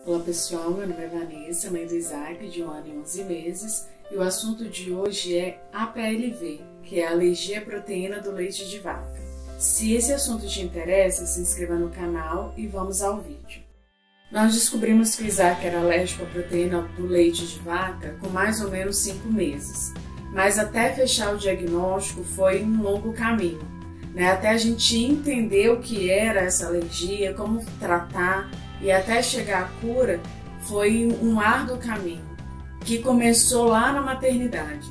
Olá pessoal, meu nome é Vanessa, mãe do Isaac, de 1 ano e 11 meses, e o assunto de hoje é APLV, que é a alergia à proteína do leite de vaca. Se esse assunto te interessa, se inscreva no canal e vamos ao vídeo. Nós descobrimos que o Isaac era alérgico à proteína do leite de vaca com mais ou menos 5 meses, mas até fechar o diagnóstico foi um longo caminho, até a gente entender o que era essa alergia, como tratar, e até chegar à cura foi um árduo caminho, que começou lá na maternidade.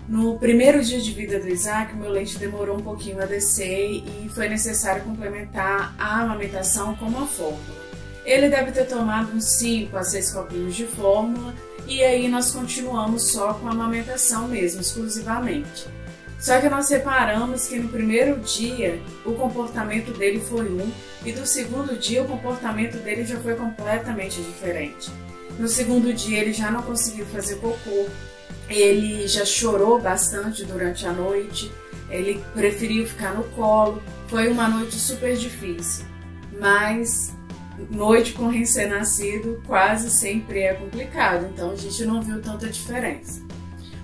No primeiro dia de vida do Isaac, meu leite demorou um pouquinho a descer e foi necessário complementar a amamentação com uma fórmula. Ele deve ter tomado uns 5 a 6 copinhos de fórmula e aí nós continuamos só com a amamentação mesmo, exclusivamente. Só que nós reparamos que no primeiro dia o comportamento dele foi um e do segundo dia o comportamento dele já foi completamente diferente. No segundo dia ele já não conseguiu fazer cocô, ele já chorou bastante durante a noite, ele preferiu ficar no colo. Foi uma noite super difícil, mas noite com recém-nascido quase sempre é complicado, então a gente não viu tanta diferença.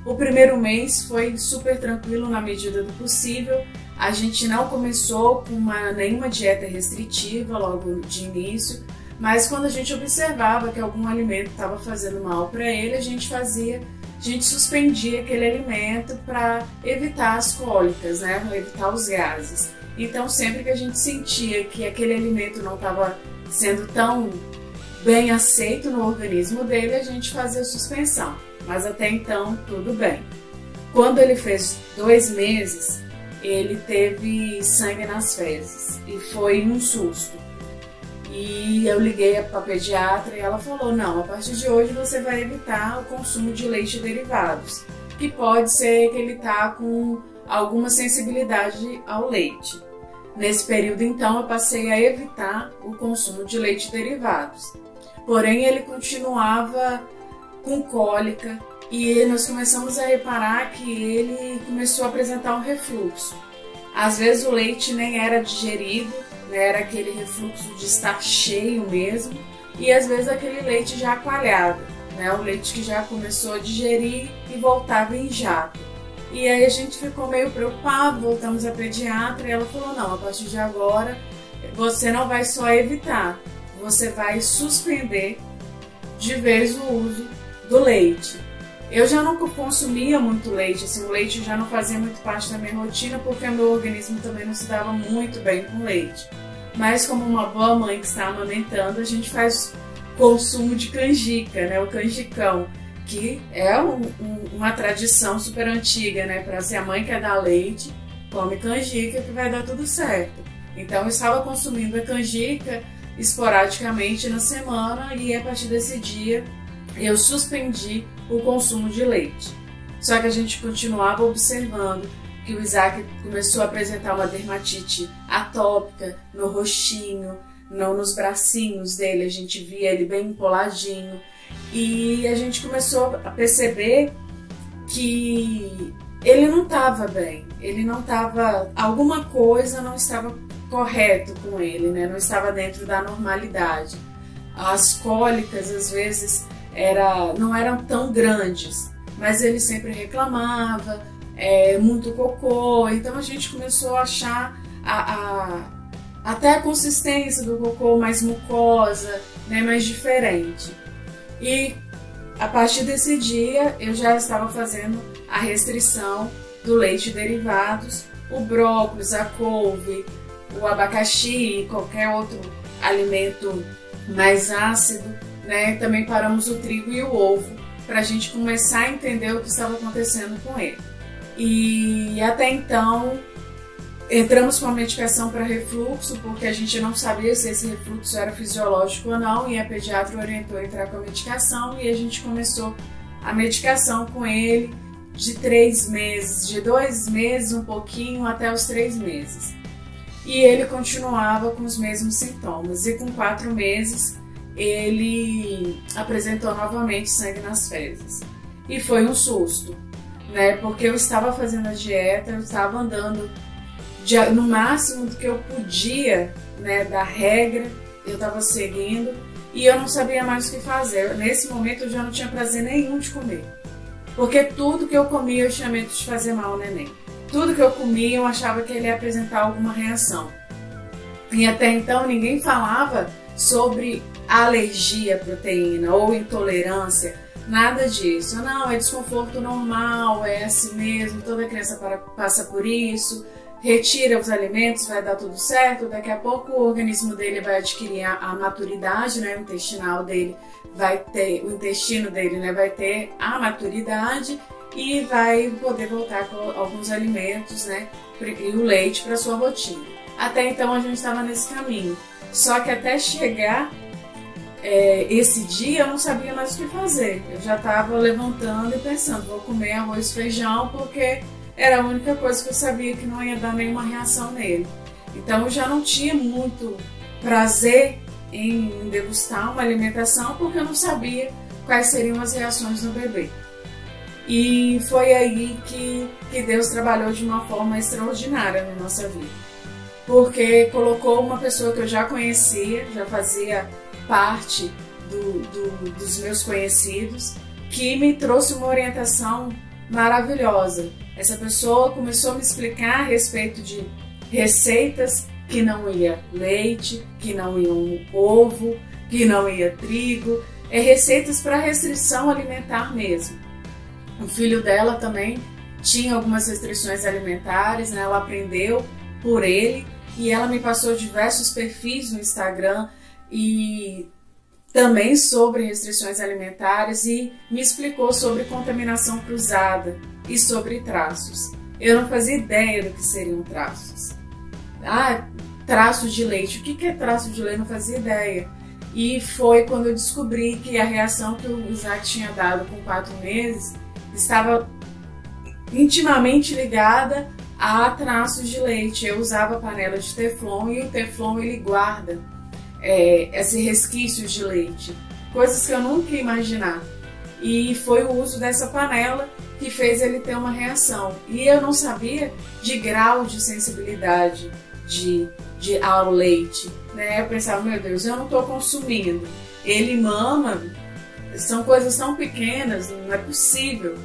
O primeiro mês foi super tranquilo na medida do possível. A gente não começou com nenhuma dieta restritiva logo de início, mas quando a gente observava que algum alimento estava fazendo mal para ele, a gente suspendia aquele alimento para evitar as cólicas, para evitar os gases. Então sempre que a gente sentia que aquele alimento não estava sendo tão bem aceito no organismo dele, a gente fazia a suspensão. Mas até então, tudo bem. Quando ele fez 2 meses, ele teve sangue nas fezes e foi um susto. E eu liguei para a pediatra e ela falou, não, a partir de hoje você vai evitar o consumo de leite e derivados, que pode ser que ele está com alguma sensibilidade ao leite. Nesse período, então, eu passei a evitar o consumo de leite e derivados. Porém, ele continuava com cólica e nós começamos a reparar que ele começou a apresentar um refluxo. Às vezes o leite nem era digerido, era aquele refluxo de estar cheio mesmo, e às vezes aquele leite já coalhado, o leite que já começou a digerir e voltava em jato. E aí a gente ficou meio preocupado, voltamos à pediatra e ela falou, não, a partir de agora você não vai só evitar, você vai suspender de vez o uso do leite. Eu já não consumia muito leite, o leite já não fazia muito parte da minha rotina porque o meu organismo também não se dava muito bem com leite. Mas como uma boa mãe que está amamentando, a gente faz consumo de canjica, o canjicão, que é uma tradição super antiga, para se a mãe quer dar leite, come canjica que vai dar tudo certo. Então eu estava consumindo a canjica esporadicamente na semana e a partir desse dia eu suspendi o consumo de leite. Só que a gente continuava observando que o Isaac começou a apresentar uma dermatite atópica no rostinho, nos bracinhos dele, a gente via ele bem empoladinho. E a gente começou a perceber que ele não estava bem, alguma coisa não estava correto com ele, não estava dentro da normalidade. As cólicas às vezes não eram tão grandes, mas ele sempre reclamava, muito cocô, então a gente começou a achar até a consistência do cocô mais mucosa, mais diferente. E a partir desse dia eu já estava fazendo a restrição do leite e derivados, o brócolis, a couve, o abacaxi e qualquer outro alimento mais ácido, Também paramos o trigo e o ovo para a gente começar a entender o que estava acontecendo com ele. E até então entramos com a medicação para refluxo, porque a gente não sabia se esse refluxo era fisiológico ou não, e a pediatra orientou a entrar com a medicação e a gente começou a medicação com ele de 3 meses, de 2 meses um pouquinho até os 3 meses. E ele continuava com os mesmos sintomas e com 4 meses ele apresentou novamente sangue nas fezes. E foi um susto, porque eu estava fazendo a dieta, eu estava andando no máximo do que eu podia, da regra, eu estava seguindo, e eu não sabia mais o que fazer. Nesse momento eu já não tinha prazer nenhum de comer, porque tudo que eu comia eu tinha medo de fazer mal ao neném. Tudo que eu comia eu achava que ele ia apresentar alguma reação. E até então ninguém falava sobre alergia à proteína ou intolerância, nada disso. Não, é desconforto normal, é assim mesmo, toda criança passa por isso, retira os alimentos, vai dar tudo certo, daqui a pouco o organismo dele vai adquirir a maturidade, né, o intestinal dele vai ter, o intestino dele, né, vai ter a maturidade e vai poder voltar com alguns alimentos, né, e o leite para sua rotina. Até então a gente estava nesse caminho, só que até chegar esse dia eu não sabia mais o que fazer. Eu já estava levantando e pensando, vou comer arroz e feijão porque era a única coisa que eu sabia que não ia dar nenhuma reação nele. Então eu já não tinha muito prazer em degustar uma alimentação porque eu não sabia quais seriam as reações do bebê. E foi aí que Deus trabalhou de uma forma extraordinária na nossa vida. Porque colocou uma pessoa que eu já conhecia, já fazia parte dos meus conhecidos, que me trouxe uma orientação maravilhosa. Essa pessoa começou a me explicar a respeito de receitas que não ia leite, que não ia ovo, que não ia trigo, receitas para restrição alimentar mesmo. O filho dela também tinha algumas restrições alimentares, né? Ela aprendeu por ele e ela me passou diversos perfis no Instagram e também sobre restrições alimentares e me explicou sobre contaminação cruzada e sobre traços. Eu não fazia ideia do que seriam traços. Traços de leite. O que é traço de leite? Eu não fazia ideia. E foi quando eu descobri que a reação que o Isaac tinha dado com 4 meses estava intimamente ligada a traços de leite. Eu usava panela de teflon e o teflon ele guarda esses resquícios de leite, coisas que eu nunca ia imaginar. E foi o uso dessa panela que fez ele ter uma reação. E eu não sabia de grau de sensibilidade ao leite, né? Eu pensava, meu Deus, eu não estou consumindo. Ele mama, são coisas tão pequenas, não é possível.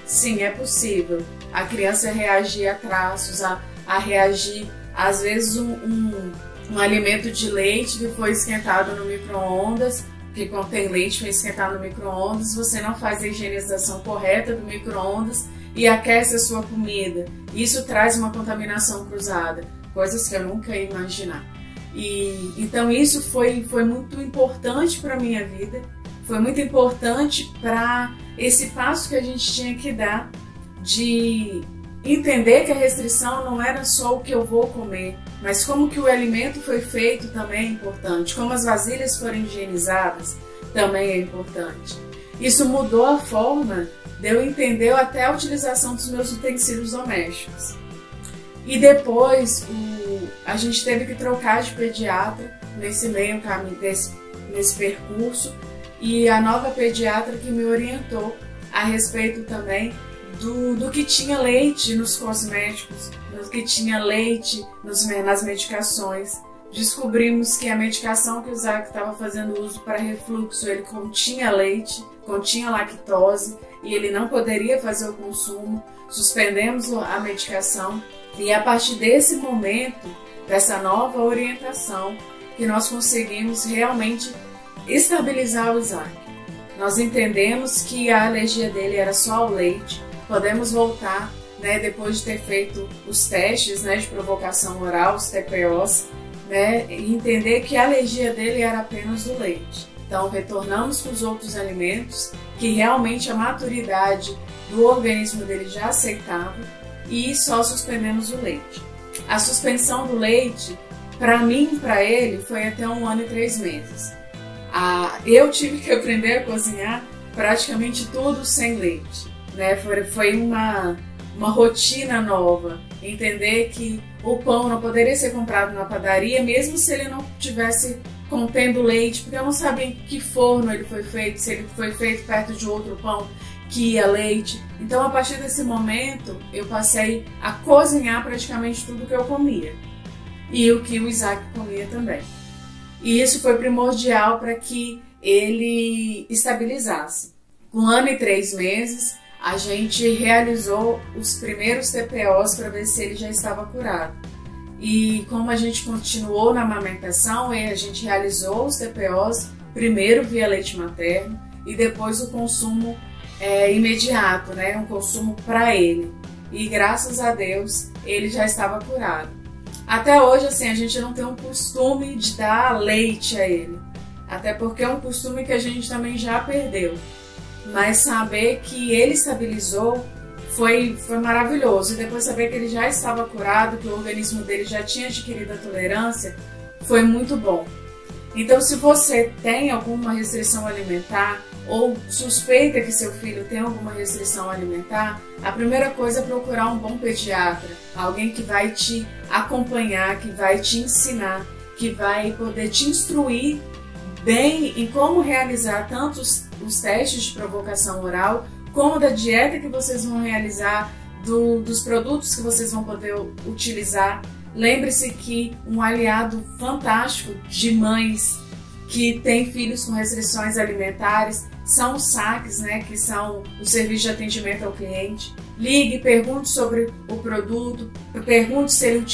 Sim, é possível. A criança reagir a traços, a reagir, às vezes, um alimento de leite que foi esquentado no micro-ondas, que contém leite, foi esquentado no micro-ondas, você não faz a higienização correta do micro-ondas e aquece a sua comida. Isso traz uma contaminação cruzada, coisas que eu nunca ia imaginar. Então isso foi muito importante para a minha vida, foi muito importante para esse passo que a gente tinha que dar de entender que a restrição não era só o que eu vou comer, mas como que o alimento foi feito também é importante, como as vasilhas foram higienizadas também é importante. Isso mudou a forma de eu entender até a utilização dos meus utensílios domésticos. E depois a gente teve que trocar de pediatra nesse meio caminho, nesse percurso, e a nova pediatra que me orientou a respeito também do que tinha leite nos cosméticos, do que tinha leite nas medicações. Descobrimos que a medicação que o Isaac estava fazendo uso para refluxo, ele continha leite, continha lactose e ele não poderia fazer o consumo. Suspendemos a medicação e a partir desse momento, dessa nova orientação, que nós conseguimos realmente estabilizar o Isaac. Nós entendemos que a alergia dele era só ao leite. Podemos voltar, né, depois de ter feito os testes, né, de provocação oral, os TPOs, né, e entender que a alergia dele era apenas do leite. Então, retornamos para os outros alimentos, que realmente a maturidade do organismo dele já aceitava, e só suspendemos o leite. A suspensão do leite, para mim e para ele, foi até 1 ano e 3 meses. Eu tive que aprender a cozinhar praticamente tudo sem leite. Né? Foi uma rotina nova, entender que o pão não poderia ser comprado na padaria, mesmo se ele não tivesse contendo leite, porque eu não sabia em que forno ele foi feito, se ele foi feito perto de outro pão que ia leite. Então, a partir desse momento, eu passei a cozinhar praticamente tudo que eu comia e o que o Isaac comia também. E isso foi primordial para que ele estabilizasse. Com 1 ano e 3 meses, a gente realizou os primeiros TPOs para ver se ele já estava curado. E como a gente continuou na amamentação, a gente realizou os TPOs, primeiro via leite materno e depois o consumo imediato, né? Um consumo para ele. E graças a Deus, ele já estava curado. Até hoje, assim, a gente não tem um costume de dar leite a ele. Até porque é um costume que a gente também já perdeu. Mas saber que ele estabilizou foi maravilhoso. E depois saber que ele já estava curado, que o organismo dele já tinha adquirido a tolerância, foi muito bom. Então, se você tem alguma restrição alimentar ou suspeita que seu filho tem alguma restrição alimentar, a primeira coisa é procurar um bom pediatra, alguém que vai te acompanhar, que vai te ensinar, que vai poder te instruir bem em como realizar tanto os testes de provocação oral, como da dieta que vocês vão realizar, dos produtos que vocês vão poder utilizar. Lembre-se que um aliado fantástico de mães que têm filhos com restrições alimentares são os SACs, né, que são o serviço de atendimento ao cliente. Ligue, pergunte sobre o produto, pergunte se ele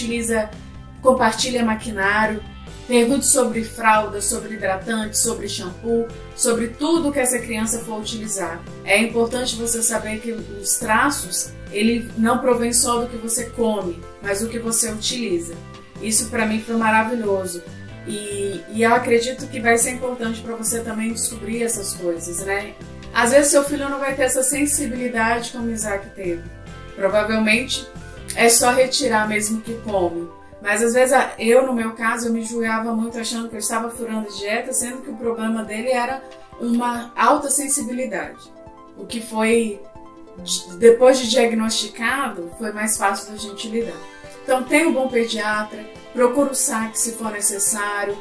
compartilha maquinário, pergunte sobre fralda, sobre hidratante, sobre shampoo, sobre tudo que essa criança for utilizar. É importante você saber que os traços, ele não provém só do que você come, mas do que você utiliza. Isso para mim foi maravilhoso. E eu acredito que vai ser importante para você também descobrir essas coisas, né? Às vezes seu filho não vai ter essa sensibilidade como o Isaac teve. Provavelmente é só retirar mesmo que come. Mas às vezes eu, no meu caso, eu me julgava muito achando que eu estava furando dieta, sendo que o problema dele era uma alta sensibilidade. O que foi, depois de diagnosticado, foi mais fácil da gente lidar. Então tenha um bom pediatra, procure o SAC se for necessário,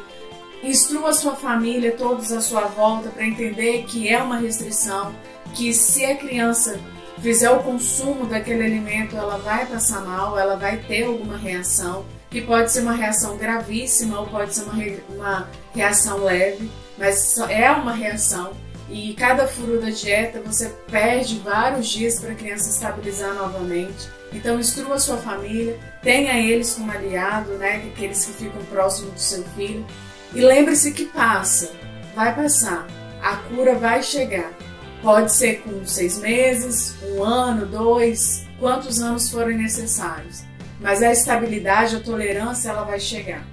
instrua a sua família, todos à sua volta, para entender que é uma restrição, que se a criança fizer o consumo daquele alimento, ela vai passar mal, ela vai ter alguma reação, que pode ser uma reação gravíssima ou pode ser uma reação leve, mas é uma reação. E cada furo da dieta você perde vários dias para a criança estabilizar novamente. Então instrua a sua família, tenha eles como aliado, né, aqueles que ficam próximos do seu filho. E lembre-se que passa, vai passar, a cura vai chegar. Pode ser com 6 meses, 1 ano, 2, quantos anos forem necessários. Mas a estabilidade, a tolerância, ela vai chegar.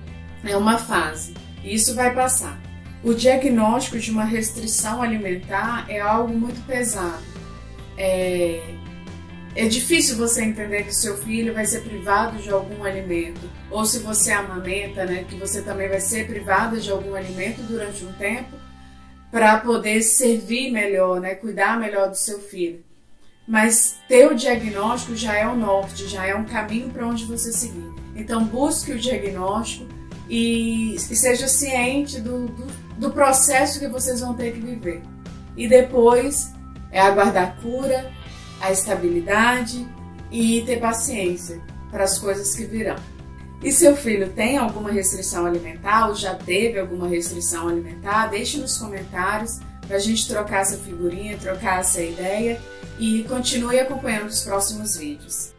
É uma fase, e isso vai passar. O diagnóstico de uma restrição alimentar é algo muito pesado. É difícil você entender que o seu filho vai ser privado de algum alimento, ou se você amamenta, né, que você também vai ser privada de algum alimento durante um tempo para poder servir melhor, né, cuidar melhor do seu filho. Mas ter o diagnóstico já é o norte, já é um caminho para onde você seguir. Então busque o diagnóstico e seja ciente do processo que vocês vão ter que viver. E depois é aguardar a cura, a estabilidade e ter paciência para as coisas que virão. E seu filho tem alguma restrição alimentar ou já teve alguma restrição alimentar? Deixe nos comentários para a gente trocar essa figurinha, trocar essa ideia e continue acompanhando os próximos vídeos.